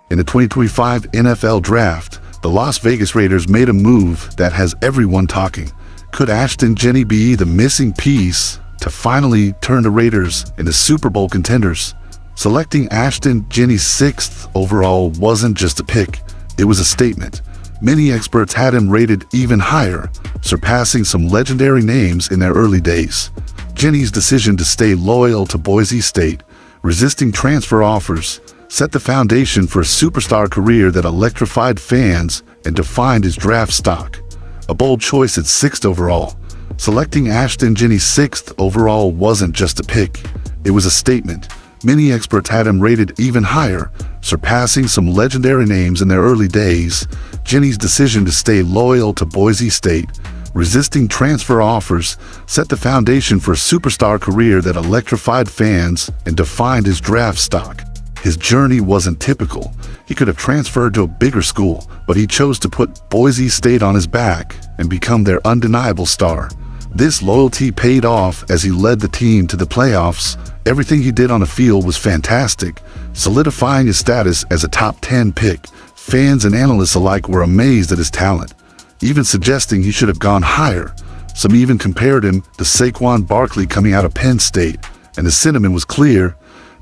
In the 2025 NFL Draft, the Las Vegas Raiders made a move that has everyone talking. Could Ashton Jeanty be the missing piece to finally turn the Raiders into Super Bowl contenders? Selecting Ashton Jeanty 6th overall wasn't just a pick, it was a statement. Many experts had him rated even higher, surpassing some legendary names in their early days. Jeanty's decision to stay loyal to Boise State, resisting transfer offers, set the foundation for a superstar career that electrified fans and defined his draft stock. A bold choice at 6th overall. Selecting Ashton Jeanty 6th overall wasn't just a pick, it was a statement. Many experts had him rated even higher, surpassing some legendary names in their early days. Jeanty's decision to stay loyal to Boise State, resisting transfer offers, set the foundation for a superstar career that electrified fans and defined his draft stock. His journey wasn't typical. He could have transferred to a bigger school, but he chose to put Boise State on his back and become their undeniable star. This loyalty paid off as he led the team to the playoffs. Everything he did on the field was fantastic, solidifying his status as a top 10 pick. Fans and analysts alike were amazed at his talent, even suggesting he should have gone higher. Some even compared him to Saquon Barkley coming out of Penn State, and the sentiment was clear.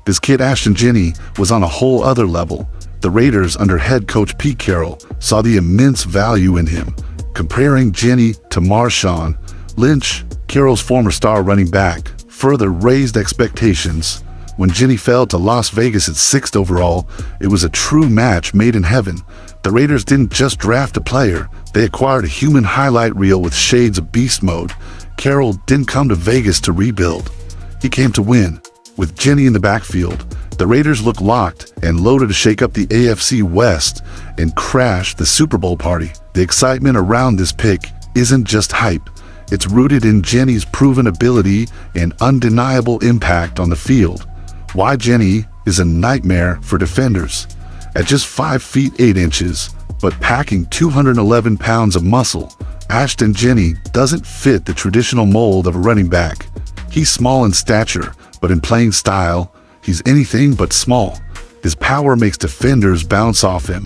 This kid Ashton Jeanty was on a whole other level. The Raiders under head coach Pete Carroll saw the immense value in him. Comparing Jeanty to Marshawn Lynch, Carroll's former star running back, further raised expectations. When Jeanty fell to Las Vegas at 6th overall, it was a true match made in heaven. The Raiders didn't just draft a player, they acquired a human highlight reel with shades of beast mode. Carroll didn't come to Vegas to rebuild. He came to win. With Jeanty in the backfield, the Raiders looked locked and loaded to shake up the AFC West and crash the Super Bowl party. The excitement around this pick isn't just hype. It's rooted in Jeanty's proven ability and undeniable impact on the field. Why Jeanty is a nightmare for defenders. At just 5 feet 8 inches, but packing 211 pounds of muscle, Ashton Jeanty doesn't fit the traditional mold of a running back. He's small in stature, but in playing style, he's anything but small. His power makes defenders bounce off him,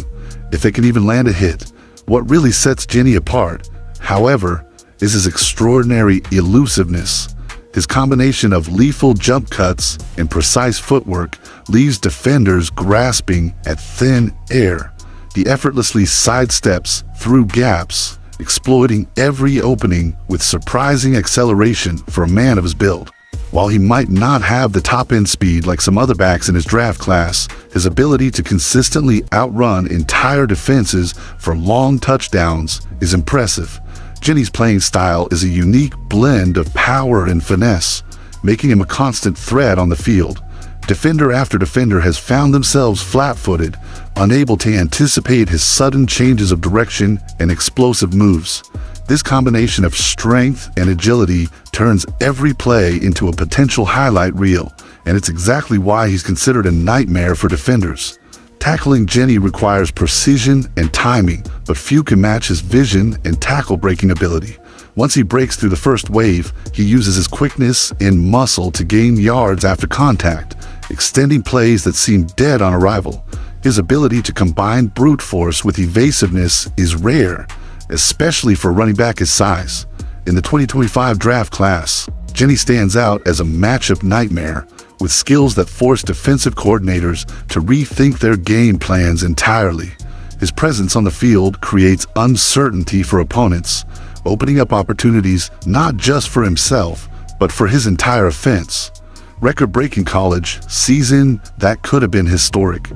if they can even land a hit. What really sets Jeanty apart, however, is his extraordinary elusiveness. His combination of lethal jump cuts and precise footwork leaves defenders grasping at thin air. He effortlessly sidesteps through gaps, exploiting every opening with surprising acceleration for a man of his build. While he might not have the top-end speed like some other backs in his draft class, his ability to consistently outrun entire defenses for long touchdowns is impressive. Jeanty's playing style is a unique blend of power and finesse, making him a constant threat on the field. Defender after defender has found themselves flat-footed, unable to anticipate his sudden changes of direction and explosive moves. This combination of strength and agility turns every play into a potential highlight reel, and it's exactly why he's considered a nightmare for defenders. Tackling Jeanty requires precision and timing, but few can match his vision and tackle-breaking ability. Once he breaks through the first wave, he uses his quickness and muscle to gain yards after contact, extending plays that seem dead on arrival. His ability to combine brute force with evasiveness is rare, especially for a running back his size. In the 2025 draft class, Jeanty stands out as a matchup nightmare, with skills that force defensive coordinators to rethink their game plans entirely. His presence on the field creates uncertainty for opponents, opening up opportunities not just for himself, but for his entire offense. Record-breaking college season that could have been historic.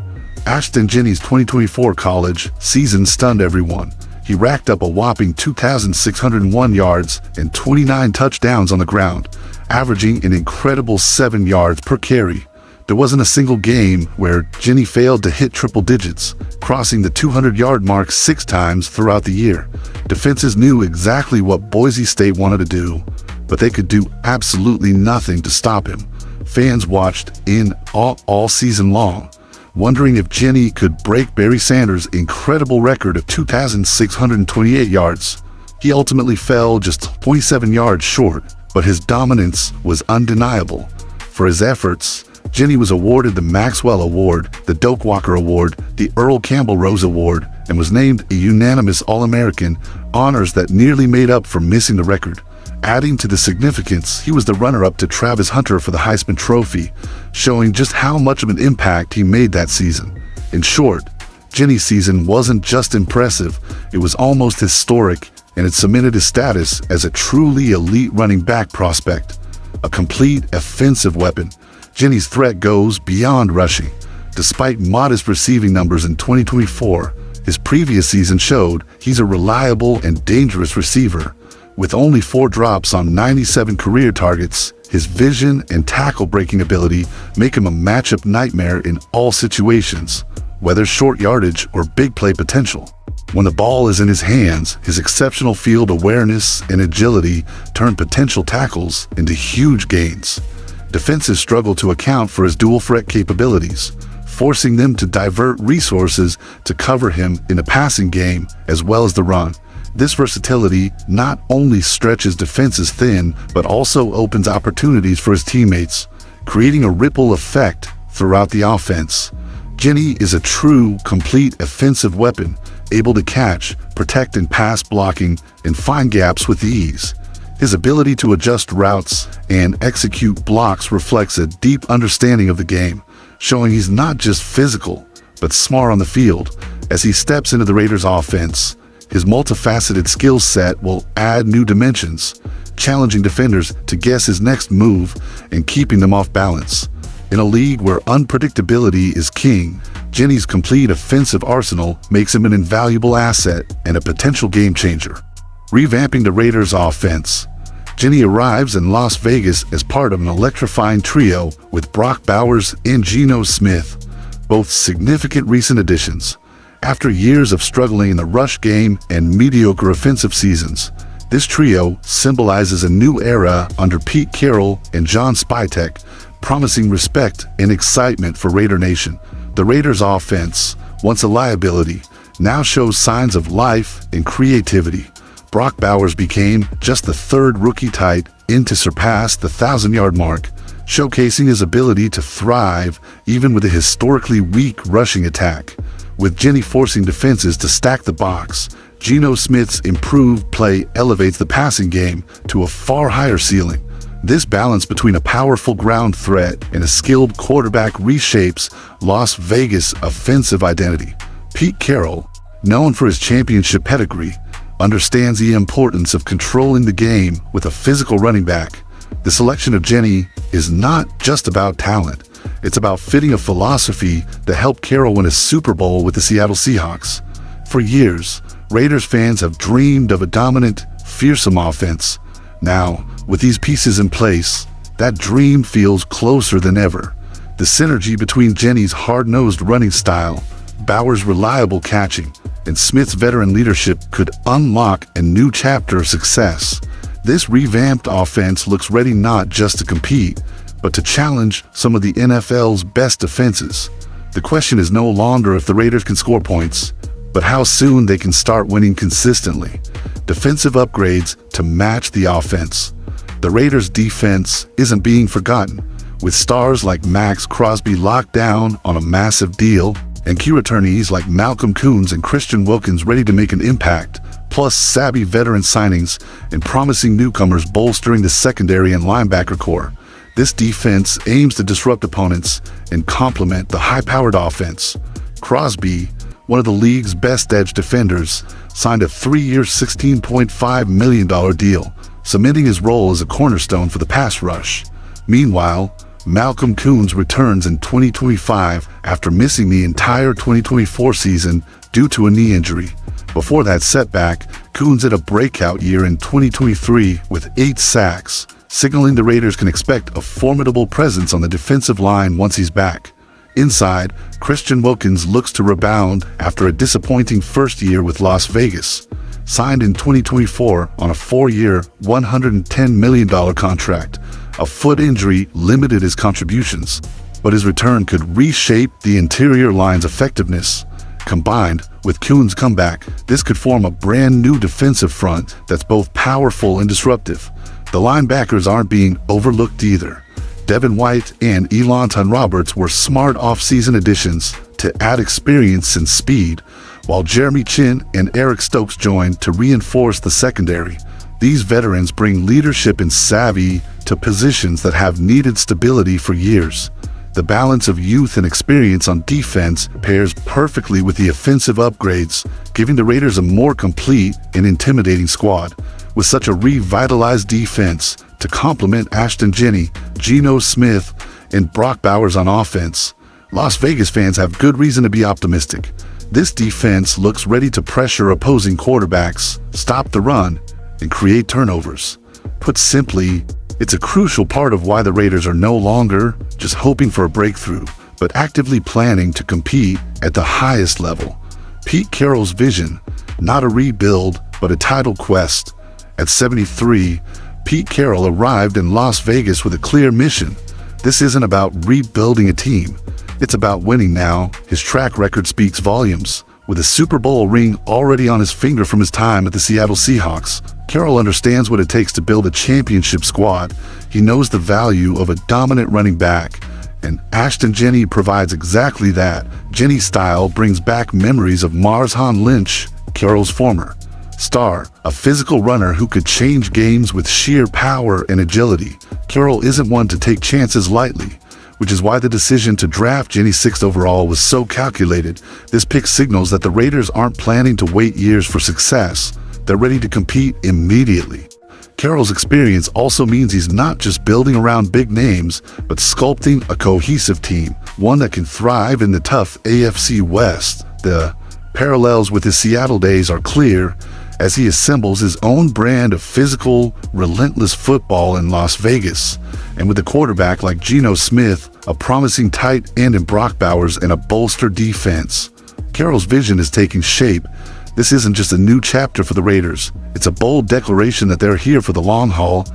Ashton Jeanty's 2024 college season stunned everyone. He racked up a whopping 2,601 yards and 29 touchdowns on the ground, averaging an incredible 7 yards per carry. There wasn't a single game where Jeanty failed to hit triple digits, crossing the 200-yard mark 6 times throughout the year. Defenses knew exactly what Boise State wanted to do, but they could do absolutely nothing to stop him. Fans watched in all season long, wondering if Jeanty could break Barry Sanders' incredible record of 2,628 yards. He ultimately fell just 27 yards short, but his dominance was undeniable. For his efforts, Genty was awarded the Maxwell Award, the Doak Walker Award, the Earl Campbell Rose Award, and was named a unanimous All-American, honors that nearly made up for missing the record. Adding to the significance, he was the runner-up to Travis Hunter for the Heisman Trophy, showing just how much of an impact he made that season. In short, Genty's season wasn't just impressive, it was almost historic, and it cemented his status as a truly elite running back prospect. A complete offensive weapon, Genty's threat goes beyond rushing. Despite modest receiving numbers in 2024, his previous season showed he's a reliable and dangerous receiver. With only 4 drops on 97 career targets, his vision and tackle-breaking ability make him a matchup nightmare in all situations, whether short yardage or big play potential. When the ball is in his hands, his exceptional field awareness and agility turn potential tackles into huge gains. Defenses struggle to account for his dual threat capabilities, forcing them to divert resources to cover him in the passing game as well as the run. This versatility not only stretches defenses thin, but also opens opportunities for his teammates, creating a ripple effect throughout the offense. Genty is a true, complete offensive weapon, able to catch, protect, and pass blocking and find gaps with ease. His ability to adjust routes and execute blocks reflects a deep understanding of the game, showing he's not just physical, but smart on the field. As he steps into the Raiders' offense, his multifaceted skill set will add new dimensions, challenging defenders to guess his next move and keeping them off balance. In a league where unpredictability is king, Genty's complete offensive arsenal makes him an invaluable asset and a potential game changer. Revamping the Raiders' offense, Genty arrives in Las Vegas as part of an electrifying trio with Brock Bowers and Gino Smith, both significant recent additions. After years of struggling in the rush game and mediocre offensive seasons, this trio symbolizes a new era under Pete Carroll and John Spytek, promising respect and excitement for Raider Nation. The Raiders' offense, once a liability, now shows signs of life and creativity. Brock Bowers became just the 3rd rookie tight end to surpass the 1,000-yard mark, showcasing his ability to thrive even with a historically weak rushing attack. With Genty forcing defenses to stack the box, Gino Smith's improved play elevates the passing game to a far higher ceiling. This balance between a powerful ground threat and a skilled quarterback reshapes Las Vegas' offensive identity. Pete Carroll, known for his championship pedigree, understands the importance of controlling the game with a physical running back. The selection of Genty is not just about talent. It's about fitting a philosophy that helped Carroll win a Super Bowl with the Seattle Seahawks. For years, Raiders fans have dreamed of a dominant, fearsome offense. Now, with these pieces in place, that dream feels closer than ever. The synergy between Genty's hard-nosed running style, Bowers' reliable catching, and Smith's veteran leadership could unlock a new chapter of success. This revamped offense looks ready not just to compete, but to challenge some of the NFL's best defenses. The question is no longer if the Raiders can score points, but how soon they can start winning consistently. Defensive upgrades to match the offense. The Raiders' defense isn't being forgotten, with stars like Max Crosby locked down on a massive deal, and key returnees like Malcolm Koonce and Christian Wilkins ready to make an impact, plus savvy veteran signings and promising newcomers bolstering the secondary and linebacker core. This defense aims to disrupt opponents and complement the high-powered offense. Crosby, one of the league's best edge defenders, signed a 3-year, $16.5 million deal, cementing his role as a cornerstone for the pass rush. Meanwhile, Malcolm Koonce returns in 2025 after missing the entire 2024 season due to a knee injury. Before that setback, Koonce had a breakout year in 2023 with 8 sacks, signaling the Raiders can expect a formidable presence on the defensive line once he's back. Inside, Christian Wilkins looks to rebound after a disappointing first year with Las Vegas. Signed in 2024 on a 4-year, $110 million contract, a foot injury limited his contributions, but his return could reshape the interior line's effectiveness. Combined with Koonce's comeback, this could form a brand new defensive front that's both powerful and disruptive. The linebackers aren't being overlooked either. Devin White and Elonton Roberts were smart off-season additions to add experience and speed, while Jeremy Chin and Eric Stokes joined to reinforce the secondary. These veterans bring leadership and savvy to positions that have needed stability for years. The balance of youth and experience on defense pairs perfectly with the offensive upgrades, giving the Raiders a more complete and intimidating squad. With such a revitalized defense to complement Ashton Jeanty, Gino Smith, and Brock Bowers on offense, Las Vegas fans have good reason to be optimistic. This defense looks ready to pressure opposing quarterbacks, stop the run, and create turnovers. Put simply, it's a crucial part of why the Raiders are no longer just hoping for a breakthrough, but actively planning to compete at the highest level. Pete Carroll's vision, not a rebuild, but a title quest. At 73, Pete Carroll arrived in Las Vegas with a clear mission. This isn't about rebuilding a team. It's about winning now. His track record speaks volumes. With a Super Bowl ring already on his finger from his time at the Seattle Seahawks, Carroll understands what it takes to build a championship squad. He knows the value of a dominant running back, and Ashton Jeanty provides exactly that. Jeanty's style brings back memories of Marshawn Lynch, Carroll's former star, a physical runner who could change games with sheer power and agility. Carroll isn't one to take chances lightly, which is why the decision to draft Jeanty 6th overall was so calculated. This pick signals that the Raiders aren't planning to wait years for success. They're ready to compete immediately. Carroll's experience also means he's not just building around big names, but sculpting a cohesive team, one that can thrive in the tough AFC West. The parallels with his Seattle days are clear, as he assembles his own brand of physical, relentless football in Las Vegas. And with a quarterback like Gino Smith, a promising tight end in Brock Bowers, and a bolstered defense, Carroll's vision is taking shape. This isn't just a new chapter for the Raiders. It's a bold declaration that they're here for the long haul,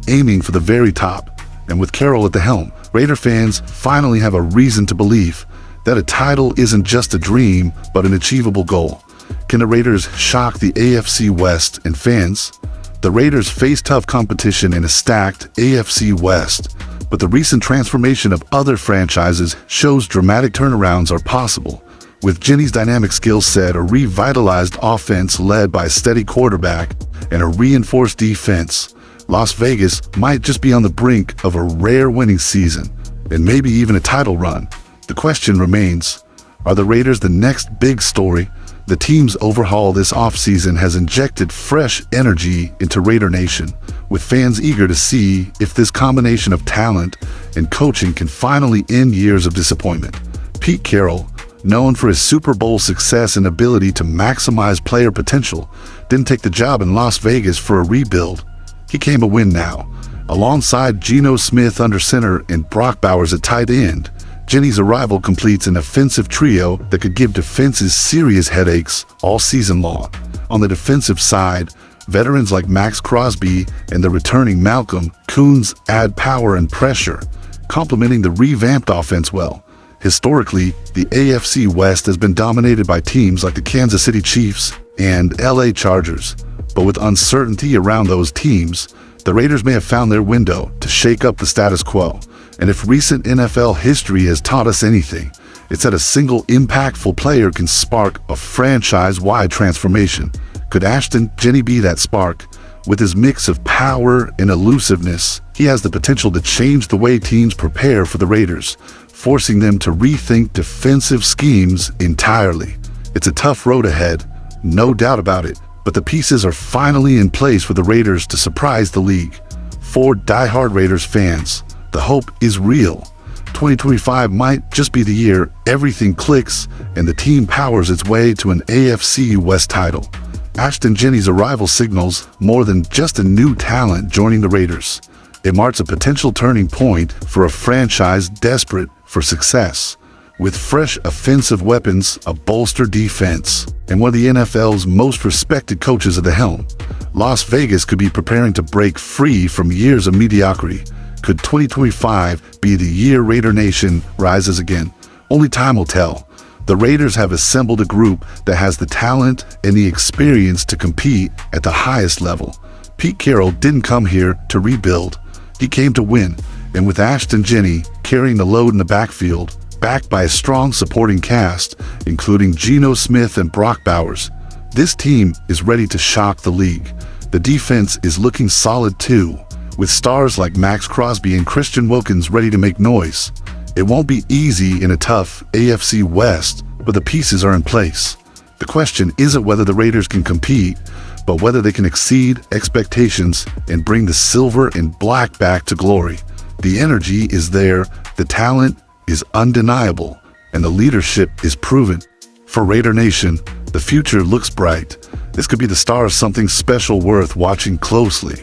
aiming for the very top. And with Carroll at the helm, Raider fans finally have a reason to believe that a title isn't just a dream, but an achievable goal. Can the Raiders shock the AFC West and fans? The Raiders face tough competition in a stacked AFC West, but the recent transformation of other franchises shows dramatic turnarounds are possible. With Jeanty's dynamic skill set, a revitalized offense led by a steady quarterback, and a reinforced defense, Las Vegas might just be on the brink of a rare winning season, and maybe even a title run. The question remains, are the Raiders the next big story? The team's overhaul this offseason has injected fresh energy into Raider Nation, with fans eager to see if this combination of talent and coaching can finally end years of disappointment. Pete Carroll, known for his Super Bowl success and ability to maximize player potential, didn't take the job in Las Vegas for a rebuild. He came to win now. Alongside Gino Smith under center and Brock Bowers at tight end, Jeanty's arrival completes an offensive trio that could give defenses serious headaches all season long. On the defensive side, veterans like Max Crosby and the returning Malcolm Koonce add power and pressure, complementing the revamped offense well. Historically, the AFC West has been dominated by teams like the Kansas City Chiefs and LA Chargers, but with uncertainty around those teams, the Raiders may have found their window to shake up the status quo. And if recent NFL history has taught us anything, it's that a single impactful player can spark a franchise-wide transformation. Could Ashton Jeanty be that spark? With his mix of power and elusiveness, he has the potential to change the way teams prepare for the Raiders, forcing them to rethink defensive schemes entirely. It's a tough road ahead, no doubt about it, but the pieces are finally in place for the Raiders to surprise the league. For die-hard Raiders fans, the hope is real. 2025 might just be the year everything clicks and the team powers its way to an AFC West title. Ashton Genty's arrival signals more than just a new talent joining the Raiders. It marks a potential turning point for a franchise desperate for success. With fresh offensive weapons, a bolstered defense, and one of the NFL's most respected coaches at the helm, Las Vegas could be preparing to break free from years of mediocrity. Could 2025 be the year Raider Nation rises again? Only time will tell. The Raiders have assembled a group that has the talent and the experience to compete at the highest level. Pete Carroll didn't come here to rebuild. He came to win, And with Ashton Jeanty carrying the load in the backfield, backed by a strong supporting cast, including Gino Smith and Brock Bowers, this team is ready to shock the league. The defense is looking solid too, with stars like Max Crosby and Christian Wilkins ready to make noise. It won't be easy in a tough AFC West, but the pieces are in place. The question isn't whether the Raiders can compete, but whether they can exceed expectations and bring the silver and black back to glory. The energy is there, the talent is undeniable, and the leadership is proven. For Raider Nation, the future looks bright. This could be the start of something special worth watching closely.